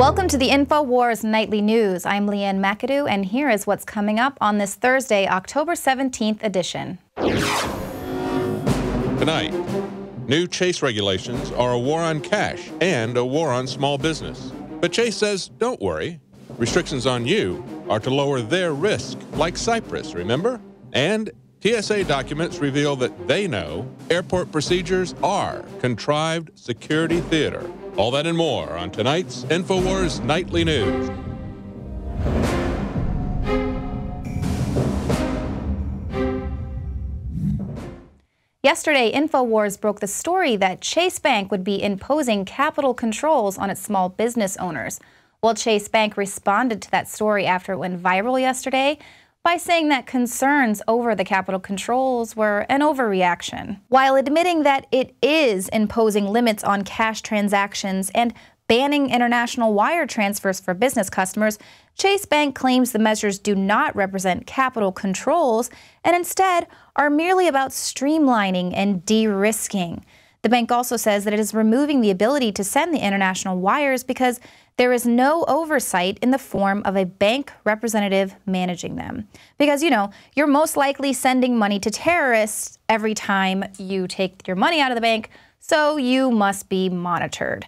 Welcome to the Infowars Nightly News. I'm Leanne McAdoo, and here is what's coming up on this Thursday, October 17th edition. Tonight, new Chase regulations are a war on cash and a war on small business. But Chase says, don't worry. Restrictions on you are to lower their risk, like Cyprus, remember? And TSA documents reveal that they know airport procedures are contrived security theater. All that and more on tonight's Infowars Nightly News. Yesterday, Infowars broke the story that Chase Bank would be imposing capital controls on its small business owners. Well, Chase Bank responded to that story after it went viral yesterday by saying that concerns over the capital controls were an overreaction, while admitting that it is imposing limits on cash transactions and banning international wire transfers for business customers. Chase Bank claims the measures do not represent capital controls and instead are merely about streamlining and de-risking. The bank also says that it is removing the ability to send the international wires because there is no oversight in the form of a bank representative managing them. Because, you're most likely sending money to terrorists every time you take your money out of the bank, so you must be monitored.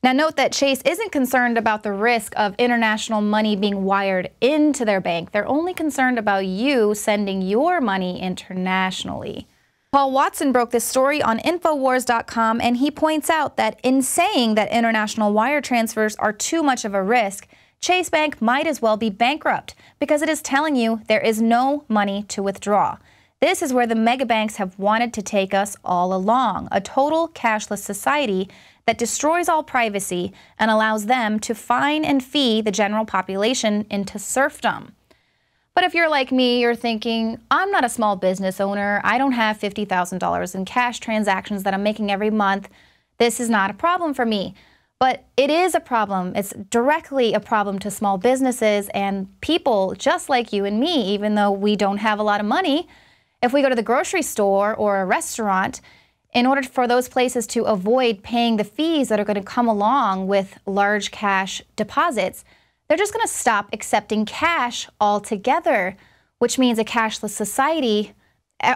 Now, note that Chase isn't concerned about the risk of international money being wired into their bank. They're only concerned about you sending your money internationally. Paul Watson broke this story on Infowars.com, and he points out that in saying that international wire transfers are too much of a risk, Chase Bank might as well be bankrupt because it is telling you there is no money to withdraw. This is where the mega banks have wanted to take us all along, a total cashless society that destroys all privacy and allows them to fine and fee the general population into serfdom. But if you're like me, you're thinking, I'm not a small business owner. I don't have $50,000 in cash transactions that I'm making every month. This is not a problem for me. But it is a problem. It's directly a problem to small businesses and people just like you and me, even though we don't have a lot of money. If we go to the grocery store or a restaurant, in order for those places to avoid paying the fees that are going to come along with large cash deposits, they're just going to stop accepting cash altogether, which means a cashless society,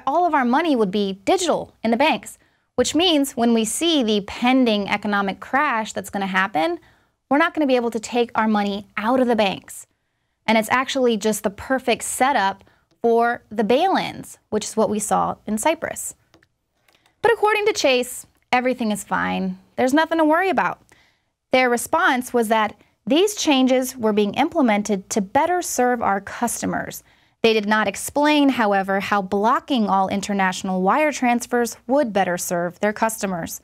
all of our money would be digital in the banks, which means when we see the pending economic crash that's going to happen, we're not going to be able to take our money out of the banks. And it's actually just the perfect setup for the bail-ins, which is what we saw in Cyprus. But according to Chase, everything is fine. There's nothing to worry about. Their response was that these changes were being implemented to better serve our customers. They did not explain, however, how blocking all international wire transfers would better serve their customers.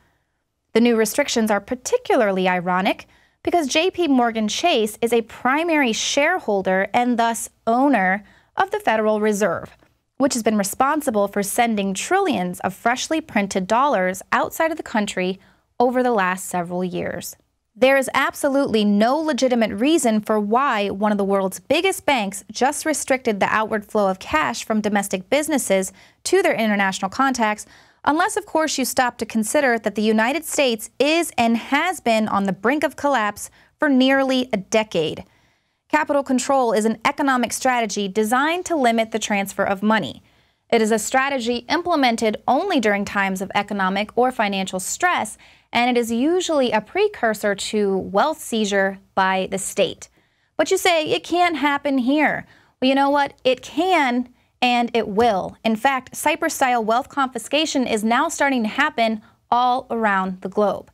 The new restrictions are particularly ironic because JP Morgan Chase is a primary shareholder and thus owner of the Federal Reserve, which has been responsible for sending trillions of freshly printed dollars outside of the country over the last several years. There is absolutely no legitimate reason for why one of the world's biggest banks just restricted the outward flow of cash from domestic businesses to their international contacts, unless, of course, you stop to consider that the United States is and has been on the brink of collapse for nearly a decade. Capital control is an economic strategy designed to limit the transfer of money. It is a strategy implemented only during times of economic or financial stress, and it is usually a precursor to wealth seizure by the state. But you say, it can't happen here. Well, you know what? It can, and it will. In fact, Cyprus-style wealth confiscation is now starting to happen all around the globe.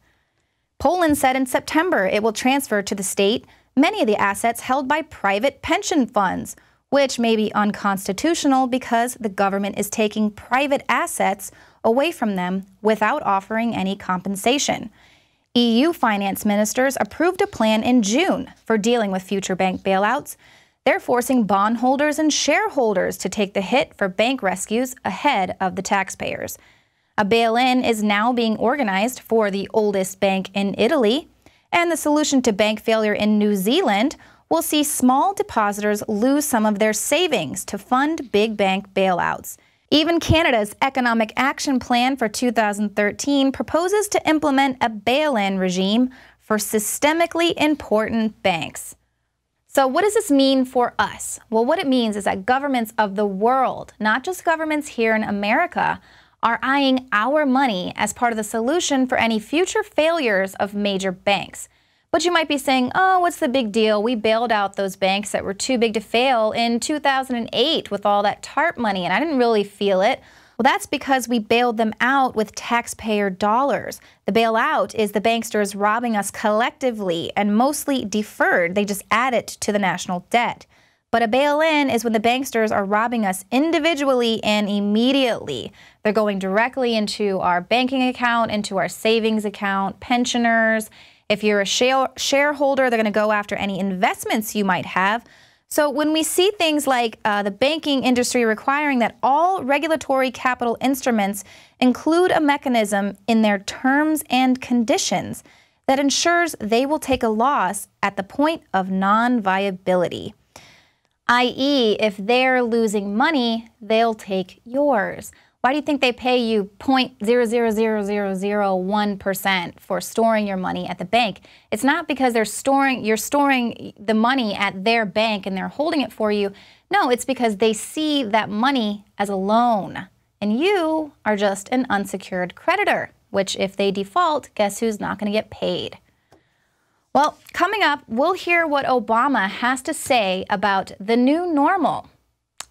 Poland said in September it will transfer to the state many of the assets held by private pension funds, which may be unconstitutional because the government is taking private assets away from them without offering any compensation. EU finance ministers approved a plan in June for dealing with future bank bailouts. They're forcing bondholders and shareholders to take the hit for bank rescues ahead of the taxpayers. A bail-in is now being organized for the oldest bank in Italy, and the solution to bank failure in New Zealand will see small depositors lose some of their savings to fund big bank bailouts. Even Canada's Economic Action Plan for 2013 proposes to implement a bail-in regime for systemically important banks. So what does this mean for us? Well, what it means is that governments of the world, not just governments here in America, are eyeing our money as part of the solution for any future failures of major banks. But you might be saying, oh, what's the big deal? We bailed out those banks that were too big to fail in 2008 with all that TARP money, and I didn't really feel it. Well, that's because we bailed them out with taxpayer dollars. The bailout is the banksters robbing us collectively and mostly deferred. They just add it to the national debt. But a bail-in is when the banksters are robbing us individually and immediately. They're going directly into our banking account, into our savings account, pensioners. If you're a shareholder, they're going to go after any investments you might have. So when we see things like the banking industry requiring that all regulatory capital instruments include a mechanism in their terms and conditions that ensures they will take a loss at the point of non-viability, i.e., if they're losing money, they'll take yours. Why do you think they pay you 0.000001% for storing your money at the bank? It's not because you're storing the money at their bank and they're holding it for you. No, it's because they see that money as a loan. And you are just an unsecured creditor, which if they default, guess who's not going to get paid? Well, coming up, we'll hear what Obama has to say about the new normal.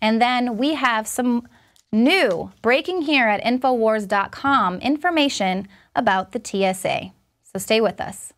And then we have some new, breaking here at Infowars.com, information about the TSA. So stay with us.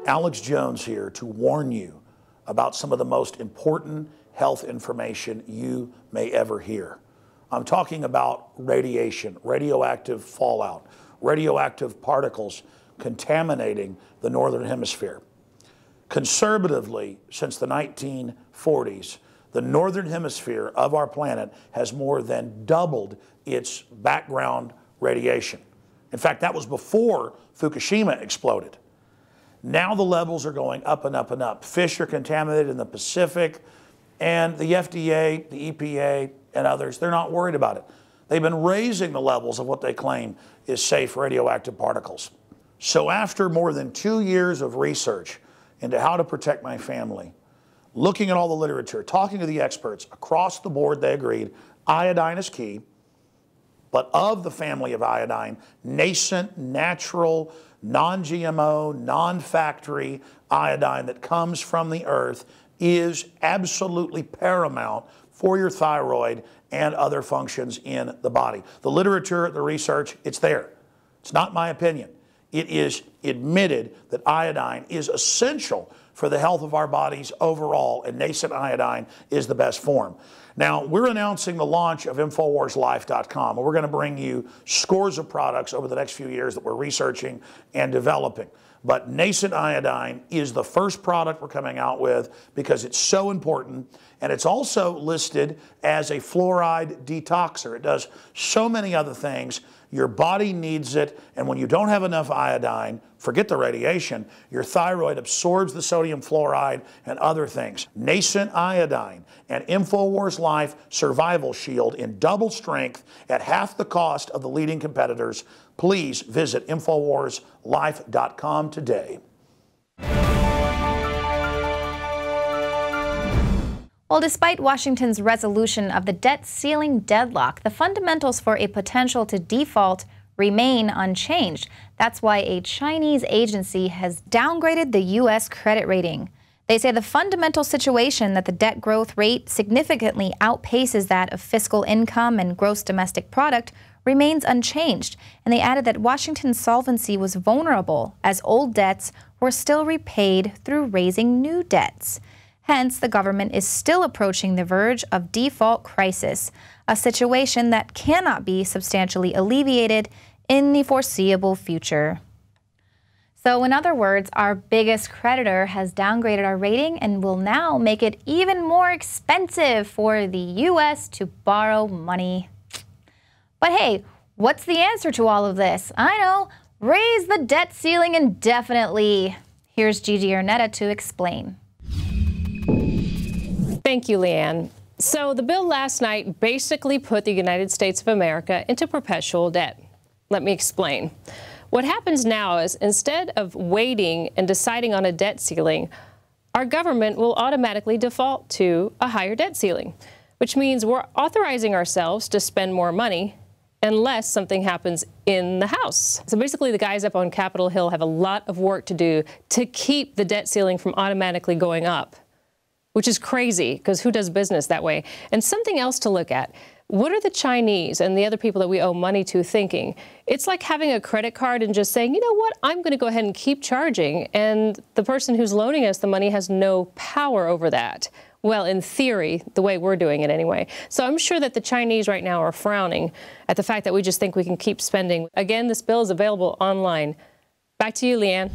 Alex Jones here to warn you about some of the most important health information you may ever hear. I'm talking about radiation, radioactive fallout, radioactive particles contaminating the Northern Hemisphere. Conservatively, since the 1940s, the Northern Hemisphere of our planet has more than doubled its background radiation. In fact, that was before Fukushima exploded. Now the levels are going up and up and up. Fish are contaminated in the Pacific, and the FDA, the EPA, and others, they're not worried about it. They've been raising the levels of what they claim is safe radioactive particles. So after more than 2 years of research into how to protect my family, looking at all the literature, talking to the experts, across the board they agreed iodine is key, but of the family of iodine, nascent, natural, non-GMO, non-factory iodine that comes from the earth is absolutely paramount for your thyroid and other functions in the body. The literature, the research, it's there. It's not my opinion. It is admitted that iodine is essential for the health of our bodies overall, and nascent iodine is the best form. Now, we're announcing the launch of InfoWarsLife.com, and we're going to bring you scores of products over the next few years that we're researching and developing. But nascent iodine is the first product we're coming out with because it's so important, and it's also listed as a fluoride detoxer. It does so many other things. Your body needs it, and when you don't have enough iodine, forget the radiation, your thyroid absorbs the sodium fluoride and other things. Nascent iodine and InfoWars Life Survival Shield in double strength at half the cost of the leading competitors. Please visit InfoWarsLife.com today. Well, despite Washington's resolution of the debt ceiling deadlock, the fundamentals for a potential to default remain unchanged. That's why a Chinese agency has downgraded the U.S. credit rating. They say the fundamental situation that the debt growth rate significantly outpaces that of fiscal income and gross domestic product remains unchanged. And they added that Washington's solvency was vulnerable as old debts were still repaid through raising new debts. Hence, the government is still approaching the verge of default crisis, a situation that cannot be substantially alleviated in the foreseeable future. So in other words, our biggest creditor has downgraded our rating and will now make it even more expensive for the U.S. to borrow money. But hey, what's the answer to all of this? I know, raise the debt ceiling indefinitely. Here's Gigi Arnetta to explain. Thank you, Leanne. So the bill last night basically put the United States of America into perpetual debt. Let me explain. What happens now is instead of waiting and deciding on a debt ceiling, our government will automatically default to a higher debt ceiling, which means we're authorizing ourselves to spend more money unless something happens in the House. So basically the guys up on Capitol Hill have a lot of work to do to keep the debt ceiling from automatically going up, which is crazy because who does business that way? And something else to look at. What are the Chinese and the other people that we owe money to thinking? It's like having a credit card and just saying, you know what, I'm going to go ahead and keep charging, and the person who's loaning us the money has no power over that. Well, in theory, the way we're doing it anyway. So I'm sure that the Chinese right now are frowning at the fact that we just think we can keep spending. Again, this bill is available online. Back to you, Leanne.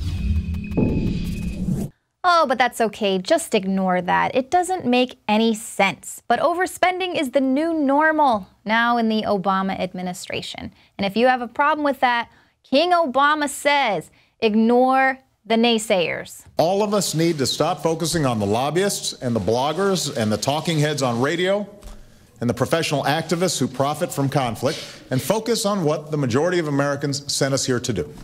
Oh, but that's okay. Just ignore that. It doesn't make any sense. But overspending is the new normal now in the Obama administration. And if you have a problem with that, King Obama says, ignore the naysayers. All of us need to stop focusing on the lobbyists and the bloggers and the talking heads on radio and the professional activists who profit from conflict and focus on what the majority of Americans sent us here to do.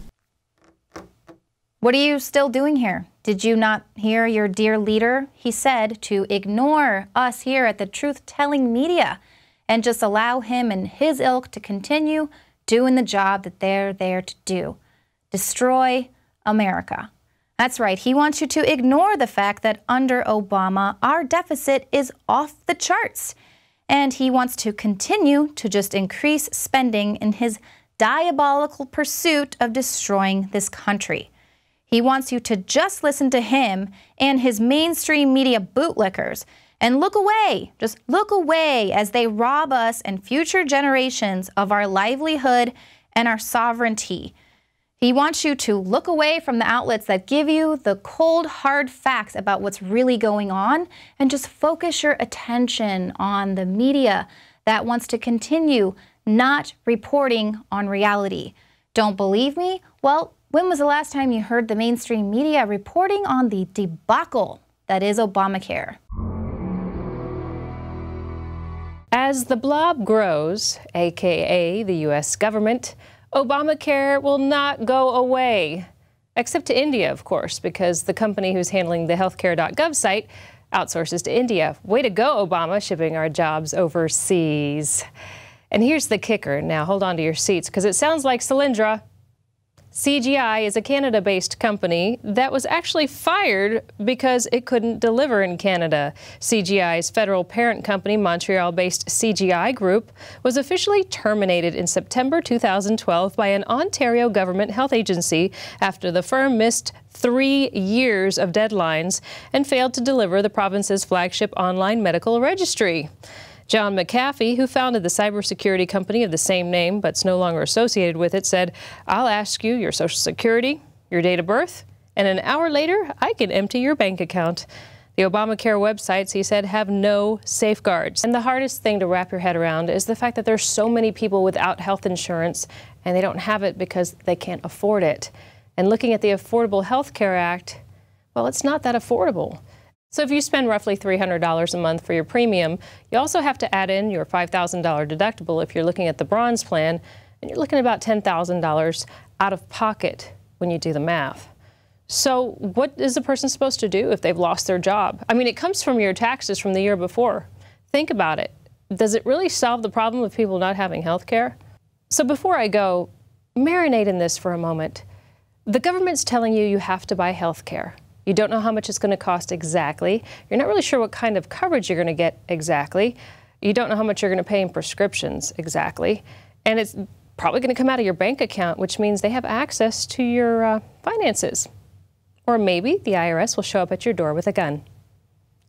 What are you still doing here? Did you not hear your dear leader? He said to ignore us here at the truth-telling media and just allow him and his ilk to continue doing the job that they're there to do. Destroy America. That's right. He wants you to ignore the fact that under Obama, our deficit is off the charts. And he wants to continue to just increase spending in his diabolical pursuit of destroying this country. He wants you to just listen to him and his mainstream media bootlickers and look away, just look away as they rob us and future generations of our livelihood and our sovereignty. He wants you to look away from the outlets that give you the cold, hard facts about what's really going on and just focus your attention on the media that wants to continue not reporting on reality. Don't believe me? Well, when was the last time you heard the mainstream media reporting on the debacle that is Obamacare? As the blob grows, aka the U.S. government, Obamacare will not go away. Except to India, of course, because the company who's handling the healthcare.gov site outsources to India. Way to go, Obama, shipping our jobs overseas. And here's the kicker. Now, hold on to your seats, because it sounds like Solyndra. CGI is a Canada-based company that was actually fired because it couldn't deliver in Canada. CGI's federal parent company, Montreal-based CGI Group, was officially terminated in September 2012 by an Ontario government health agency after the firm missed 3 years of deadlines and failed to deliver the province's flagship online medical registry. John McAfee, who founded the cybersecurity company of the same name but's no longer associated with it, said, "I'll ask you your social security, your date of birth, and an hour later, I can empty your bank account." The Obamacare websites, he said, have no safeguards. And the hardest thing to wrap your head around is the fact that there's so many people without health insurance, and they don't have it because they can't afford it. And looking at the Affordable Health Care Act, well, it's not that affordable. So if you spend roughly $300 a month for your premium, you also have to add in your $5,000 deductible if you're looking at the bronze plan, and you're looking at about $10,000 out of pocket when you do the math. So what is a person supposed to do if they've lost their job? I mean, it comes from your taxes from the year before. Think about it. Does it really solve the problem of people not having health care? So before I go, marinate in this for a moment. The government's telling you you have to buy health care. You don't know how much it's going to cost exactly. You're not really sure what kind of coverage you're going to get exactly. You don't know how much you're going to pay in prescriptions exactly. And it's probably going to come out of your bank account, which means they have access to your finances. Or maybe the IRS will show up at your door with a gun.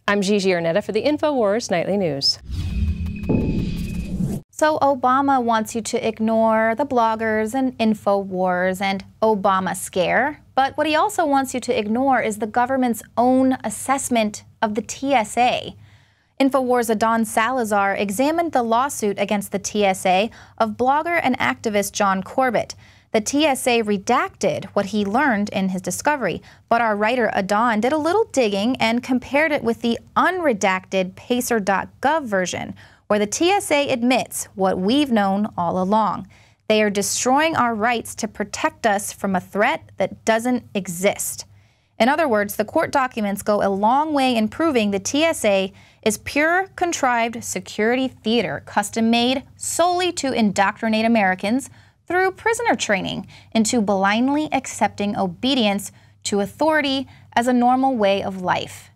I'm Gigi Arnetta for the Infowars Nightly News. So Obama wants you to ignore the bloggers and Infowars and Obama scare. But what he also wants you to ignore is the government's own assessment of the TSA. Infowars' Adon Salazar examined the lawsuit against the TSA of blogger and activist John Corbett. The TSA redacted what he learned in his discovery, but our writer Adon did a little digging and compared it with the unredacted Pacer.gov version, where the TSA admits what we've known all along. They are destroying our rights to protect us from a threat that doesn't exist. In other words, the court documents go a long way in proving the TSA is pure, contrived security theater, custom-made solely to indoctrinate Americans through prisoner training into blindly accepting obedience to authority as a normal way of life.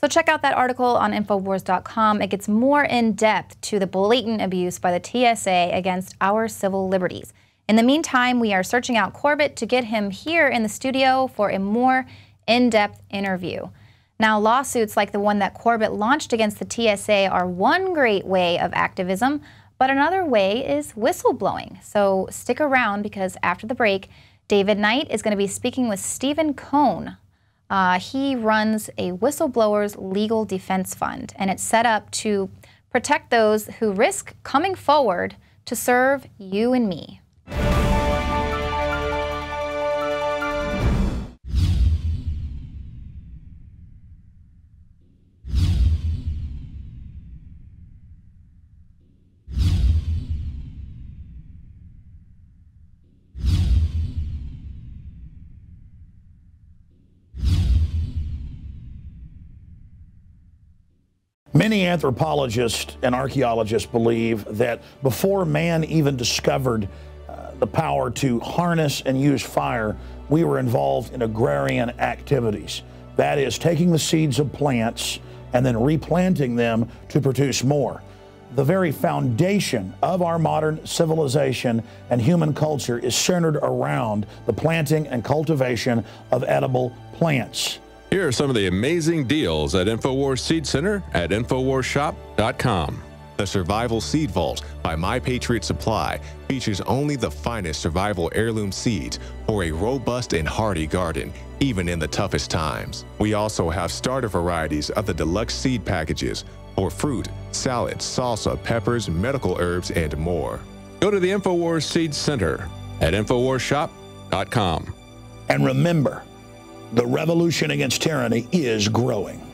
So check out that article on Infowars.com. It gets more in-depth to the blatant abuse by the TSA against our civil liberties. In the meantime, we are searching out Corbett to get him here in the studio for a more in-depth interview. Now, lawsuits like the one that Corbett launched against the TSA are one great way of activism, but another way is whistleblowing. So stick around, because after the break, David Knight is going to be speaking with Stephen Cohn. He runs a whistleblower's legal defense fund, and it's set up to protect those who risk coming forward to serve you and me. Many anthropologists and archaeologists believe that before man even discovered the power to harness and use fire, we were involved in agrarian activities. That is, taking the seeds of plants and then replanting them to produce more. The very foundation of our modern civilization and human culture is centered around the planting and cultivation of edible plants. Here are some of the amazing deals at Infowars Seed Center at InfowarsShop.com. The Survival Seed Vault by My Patriot Supply features only the finest survival heirloom seeds for a robust and hardy garden, even in the toughest times. We also have starter varieties of the deluxe seed packages for fruit, salads, salsa, peppers, medical herbs, and more. Go to the Infowars Seed Center at InfowarsShop.com. And remember, the revolution against tyranny is growing.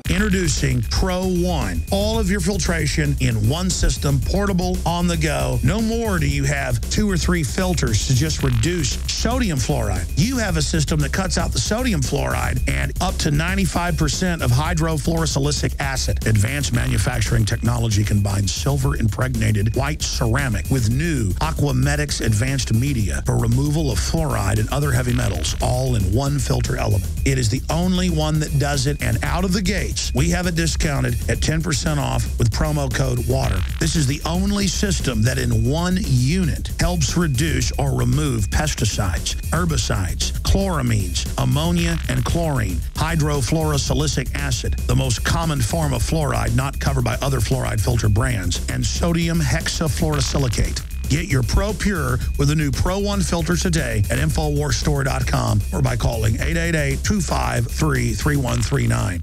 Introducing Pro One. All of your filtration in one system, portable, on the go. No more do you have 2 or 3 filters to just reduce sodium fluoride. You have a system that cuts out the sodium fluoride and up to 95% of hydrofluorosilicic acid. Advanced manufacturing technology combines silver-impregnated white ceramic with new Aquamedics advanced media for removal of fluoride and other heavy metals, all in one filter element. It is the only one that does it, and out of the gate, we have it discounted at 10% off with promo code WATER. This is the only system that in one unit helps reduce or remove pesticides, herbicides, chloramines, ammonia, and chlorine, hydrofluorosilicic acid, the most common form of fluoride not covered by other fluoride filter brands, and sodium hexafluorosilicate. Get your Pro Pure with the new Pro One filter today at InfoWarsStore.com or by calling 888-253-3139.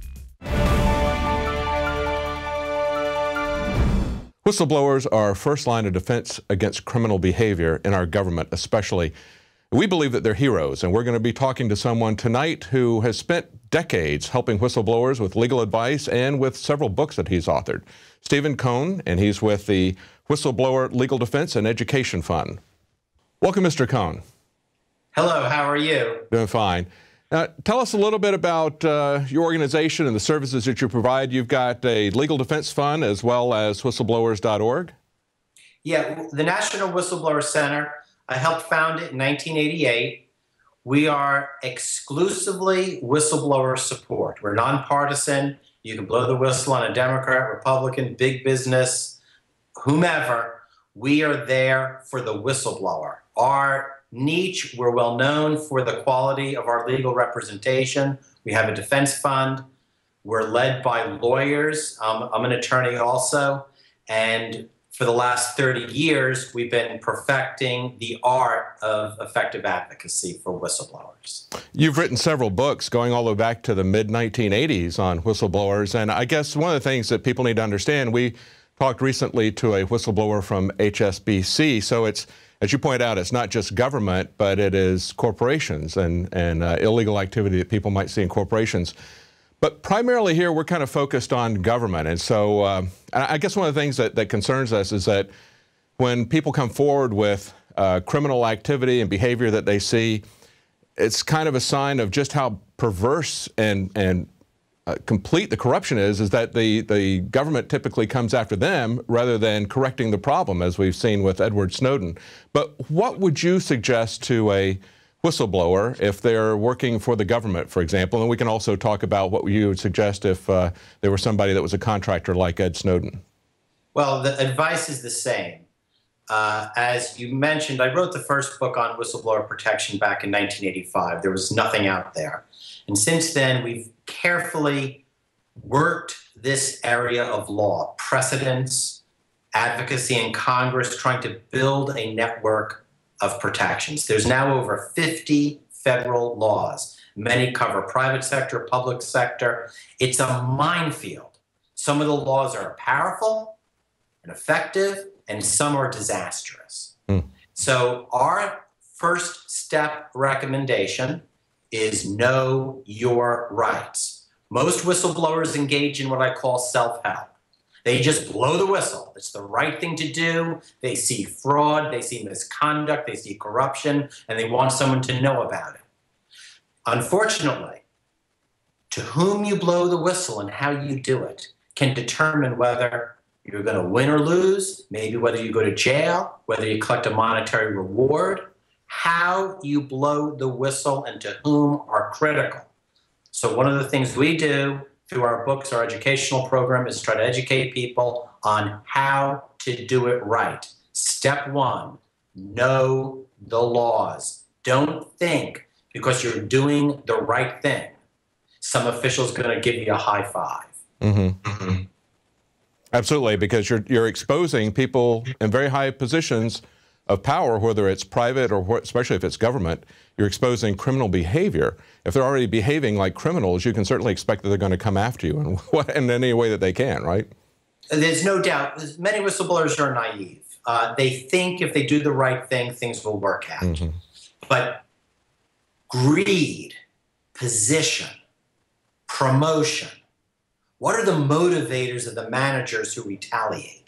Whistleblowers are first line of defense against criminal behavior in our government, especially. We believe that they're heroes, and we're going to be talking to someone tonight who has spent decades helping whistleblowers with legal advice and with several books that he's authored. Stephen Cohn, and he's with the Whistleblower Legal Defense and Education Fund. Welcome, Mr. Cohn. Hello, how are you? Doing fine. Tell us a little bit about your organization and the services that you provide. You've got a legal defense fund as well as whistleblowers.org. Yeah, the National Whistleblower Center, I helped found it in 1988. We are exclusively whistleblower support. We're nonpartisan. You can blow the whistle on a Democrat, Republican, big business, whomever. We are there for the whistleblower. Our niche, we're well known for the quality of our legal representation. We have a defense fund. We're led by lawyers. I'm an attorney also. And for the last 30 years, we've been perfecting the art of effective advocacy for whistleblowers. You've written several books going all the way back to the mid-1980s on whistleblowers, and I guess one of the things that people need to understand, we talked recently to a whistleblower from HSBC, so it's, as you point out, it's not just government, but it is corporations and illegal activity that people might see in corporations. But primarily here, we're kind of focused on government. And so I guess one of the things that concerns us is that when people come forward with criminal activity and behavior that they see, it's kind of a sign of just how perverse and complete the corruption is that the government typically comes after them rather than correcting the problem, as we've seen with Edward Snowden. But what would you suggest to a whistleblower if they're working for the government, for example? And we can also talk about what you would suggest if there were somebody that was a contractor like Ed Snowden. Well, the advice is the same. As you mentioned, I wrote the first book on whistleblower protection back in 1985. There was nothing out there. And since then, we've carefully worked this area of law, precedents, advocacy in Congress, trying to build a network of protections. There's now over 50 federal laws. Many cover private sector, public sector. It's a minefield. Some of the laws are powerful and effective, and some are disastrous. So our first step recommendation is know your rights. Most whistleblowers engage in what I call self-help. They just blow the whistle. It's the right thing to do. They see fraud, they see misconduct, they see corruption, and they want someone to know about it. Unfortunately, to whom you blow the whistle and how you do it can determine whether you're going to win or lose, maybe whether you go to jail, whether you collect a monetary reward. How you blow the whistle and to whom are critical. So one of the things we do through our books, our educational program, is try to educate people on how to do it right. Step one, know the laws. Don't think because you're doing the right thing, some official's going to give you a high five. Absolutely, because you're exposing people in very high positions of power, whether it's private or especially if it's government. You're exposing criminal behavior. If they're already behaving like criminals, you can certainly expect that they're going to come after you in any way that they can, right? There's no doubt. Many whistleblowers are naive. They think if they do the right thing, things will work out. But greed, position, promotion, what are the motivators of the managers who retaliate?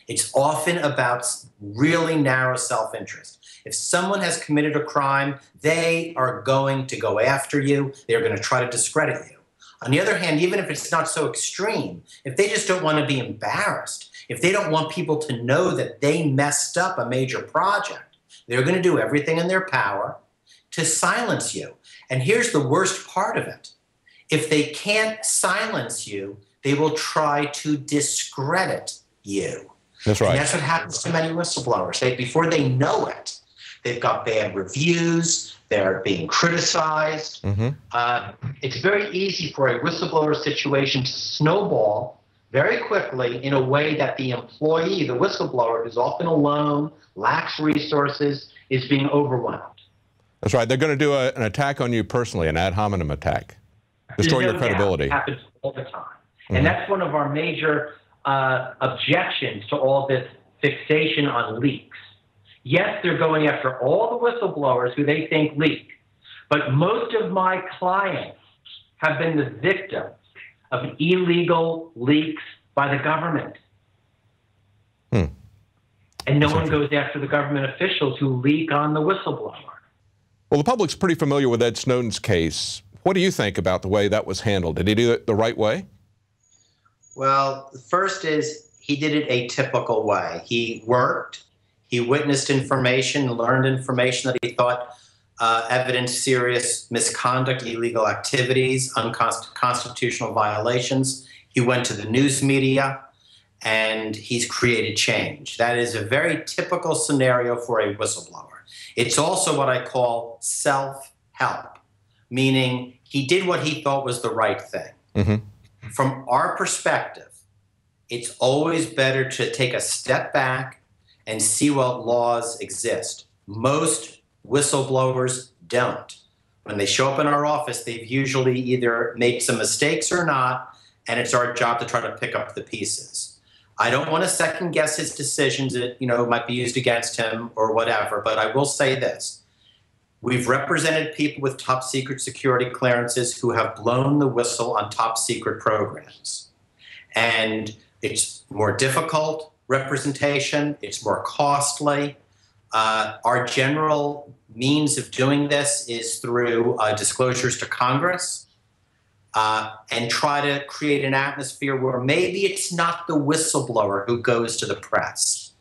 It's often about really narrow self-interest. If someone has committed a crime, they are going to go after you. They're going to try to discredit you. On the other hand, even if it's not so extreme, if they just don't want to be embarrassed, if they don't want people to know that they messed up a major project, they're going to do everything in their power to silence you. And here's the worst part of it. If they can't silence you, they will try to discredit you. That's right. And that's what happens to many whistleblowers. Before they know it, they've got bad reviews, they're being criticized. It's very easy for a whistleblower situation to snowball very quickly in a way that the employee, the whistleblower, who's often alone, lacks resources, is being overwhelmed. That's right. They're going to do an attack on you personally, an ad hominem attack. Destroy your credibility. It happens all the time. And that's one of our major objections to all this fixation on leaks. Yes, they're going after all the whistleblowers who they think leak, but most of my clients have been the victims of illegal leaks by the government. And no one goes after the government officials who leak on the whistleblower. Well, the public's pretty familiar with Ed Snowden's case. What do you think about the way that was handled? Did he do it the right way? Well, the first is he did it a typical way. He worked, he witnessed information, learned information that he thought evidenced serious misconduct, illegal activities, unconstitutional violations. He went to the news media, and he's created change. That is a very typical scenario for a whistleblower. It's also what I call self-help, meaning he did what he thought was the right thing. From our perspective, it's always better to take a step back and see what laws exist. Most whistleblowers don't. When they show up in our office, they've usually either made some mistakes or not, and it's our job to try to pick up the pieces. I don't want to second guess his decisions that, might be used against him or whatever, but I will say this. We've represented people with top secret security clearances who have blown the whistle on top secret programs. And it's more difficult representation, it's more costly. Our general means of doing this is through disclosures to Congress and try to create an atmosphere where maybe it's not the whistleblower who goes to the press.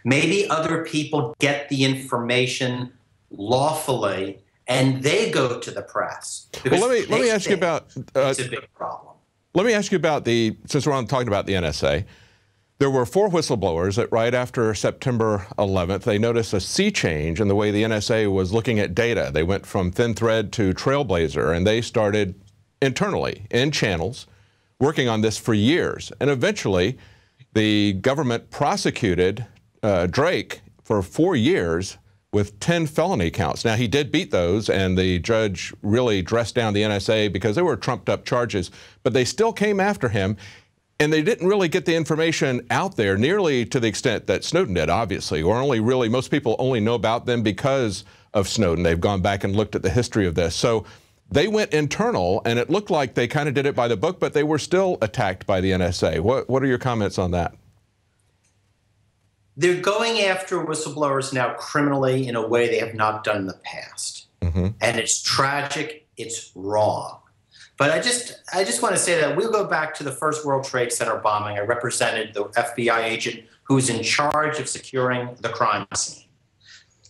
Maybe other people get the information lawfully and they go to the press. Well, let me ask you about it's a big problem. Let me ask you about since we're talking about the NSA. There were 4 whistleblowers that right after September 11th, they noticed a sea change in the way the NSA was looking at data. They went from Thin Thread to Trailblazer, and they started internally in channels working on this for years. And eventually, the government prosecuted Drake for 4 years with 10 felony counts. Now, he did beat those, and the judge really dressed down the NSA because they were trumped-up charges, but they still came after him. And they didn't really get the information out there nearly to the extent that Snowden did, obviously, or most people only know about them because of Snowden. They've gone back and looked at the history of this. So they went internal, and it looked like they kind of did it by the book, but they were still attacked by the NSA. What are your comments on that? They're going after whistleblowers now criminally in a way they have not done in the past. Mm-hmm. And it's tragic, it's wrong. But I just want to say that we'll go back to the first World Trade Center bombing. I represented the FBI agent who was in charge of securing the crime scene.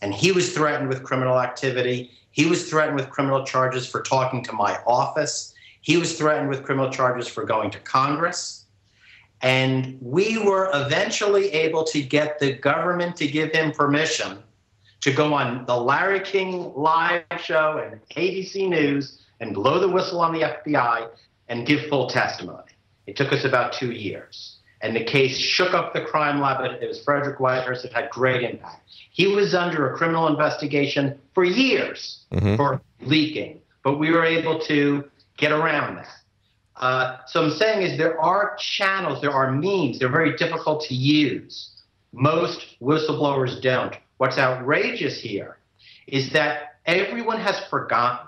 And he was threatened with criminal activity. He was threatened with criminal charges for talking to my office. He was threatened with criminal charges for going to Congress. And we were eventually able to get the government to give him permission to go on the Larry King live show and ABC News and blow the whistle on the FBI and give full testimony. It took us about 2 years. And the case shook up the crime lab. It was Frederick Whitehurst. It had great impact. He was under a criminal investigation for years for leaking, but we were able to get around that. So I'm saying is there are channels, there are means, they're very difficult to use. Most whistleblowers don't. What's outrageous here is that everyone has forgotten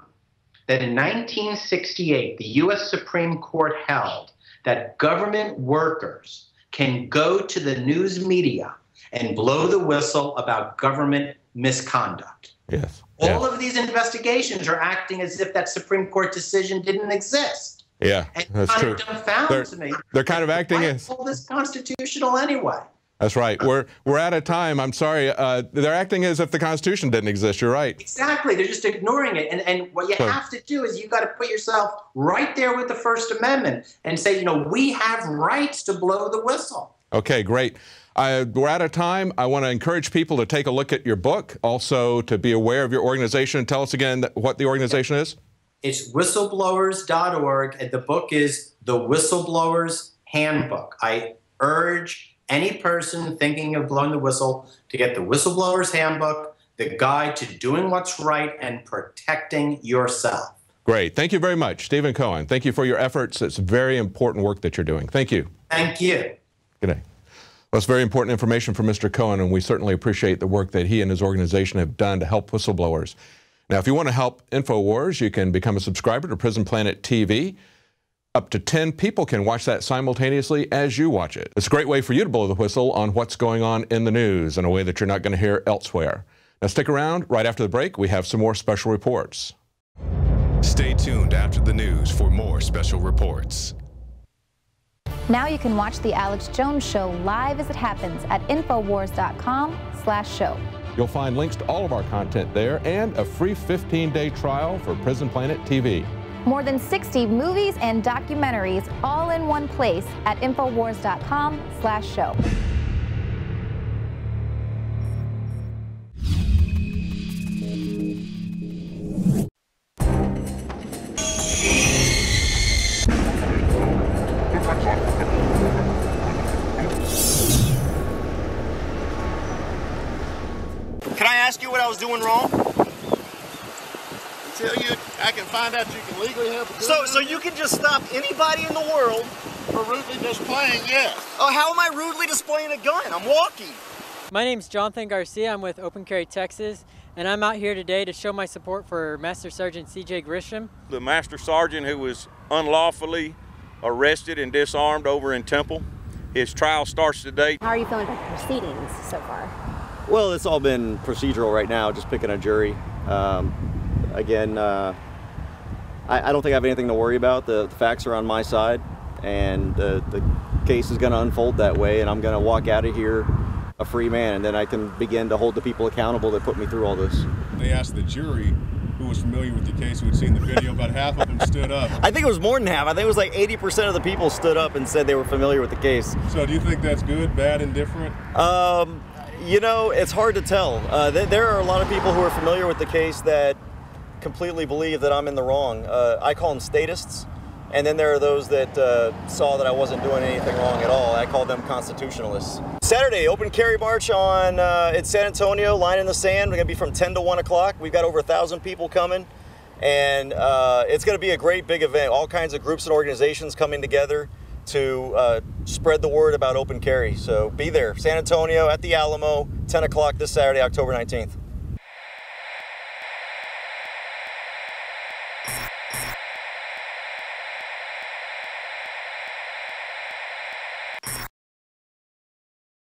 that in 1968, the U.S. Supreme Court held that government workers can go to the news media and blow the whistle about government misconduct. Yes. All of these investigations are acting as if that Supreme Court decision didn't exist. Yeah, and that's true. They're kind of acting as all this constitutional anyway. That's right. We're out of time. I'm sorry. They're acting as if the Constitution didn't exist. You're right. Exactly. They're just ignoring it. And what you have to do is you got to put yourself right there with the First Amendment and say, we have rights to blow the whistle. Okay, great. We're out of time. I want to encourage people to take a look at your book, also to be aware of your organization. Tell us again what the organization is. It's whistleblowers.org, and the book is The Whistleblower's Handbook. I urge any person thinking of blowing the whistle to get the Whistleblower's Handbook, the guide to doing what's right and protecting yourself. Great. Thank you very much, Stephen Cohen. Thank you for your efforts. It's very important work that you're doing. Thank you. Thank you. Good day. Well, it's very important information from Mr. Cohen, and we certainly appreciate the work that he and his organization have done to help whistleblowers. Now, if you want to help Infowars, you can become a subscriber to Prison Planet TV. Up to 10 people can watch that simultaneously as you watch it. It's a great way for you to blow the whistle on what's going on in the news in a way that you're not going to hear elsewhere. Now stick around. Right after the break, we have some more special reports. Stay tuned after the news for more special reports. Now you can watch The Alex Jones Show live as it happens at Infowars.com/show. You'll find links to all of our content there and a free 15-day trial for Prison Planet TV. More than 60 movies and documentaries all in one place at Infowars.com/show. what I was doing wrong? Until I can find out you can legally have a gun. So you can just stop anybody in the world For rudely displaying, yes. Oh, how am I rudely displaying a gun? I'm walking. My name's Jonathan Garcia. I'm with Open Carry Texas, and I'm out here today to show my support for Master Sergeant C.J. Grisham. The Master Sergeant who was unlawfully arrested and disarmed over in Temple. His trial starts today. How are you feeling about the proceedings so far? Well, it's all been procedural right now, just picking a jury. Again, I don't think I have anything to worry about. The facts are on my side, and the case is going to unfold that way, and I'm going to walk out of here a free man, and then I can begin to hold the people accountable that put me through all this. They asked the jury who was familiar with the case, who had seen the video. About half of them stood up. I think it was more than half. I think it was like 80% of the people stood up and said they were familiar with the case. So do you think that's good, bad, indifferent? You know, it's hard to tell. There are a lot of people who are familiar with the case that completely believe that I'm in the wrong. I call them statists. And then there are those that saw that I wasn't doing anything wrong at all. I call them constitutionalists. Saturday, open carry march on in San Antonio, line in the sand. We're gonna be from 10 to 1 o'clock. We've got over 1,000 people coming. And it's gonna be a great big event. All kinds of groups and organizations coming together to spread the word about open carry. So be there, San Antonio at the Alamo, 10 o'clock this Saturday, October 19th.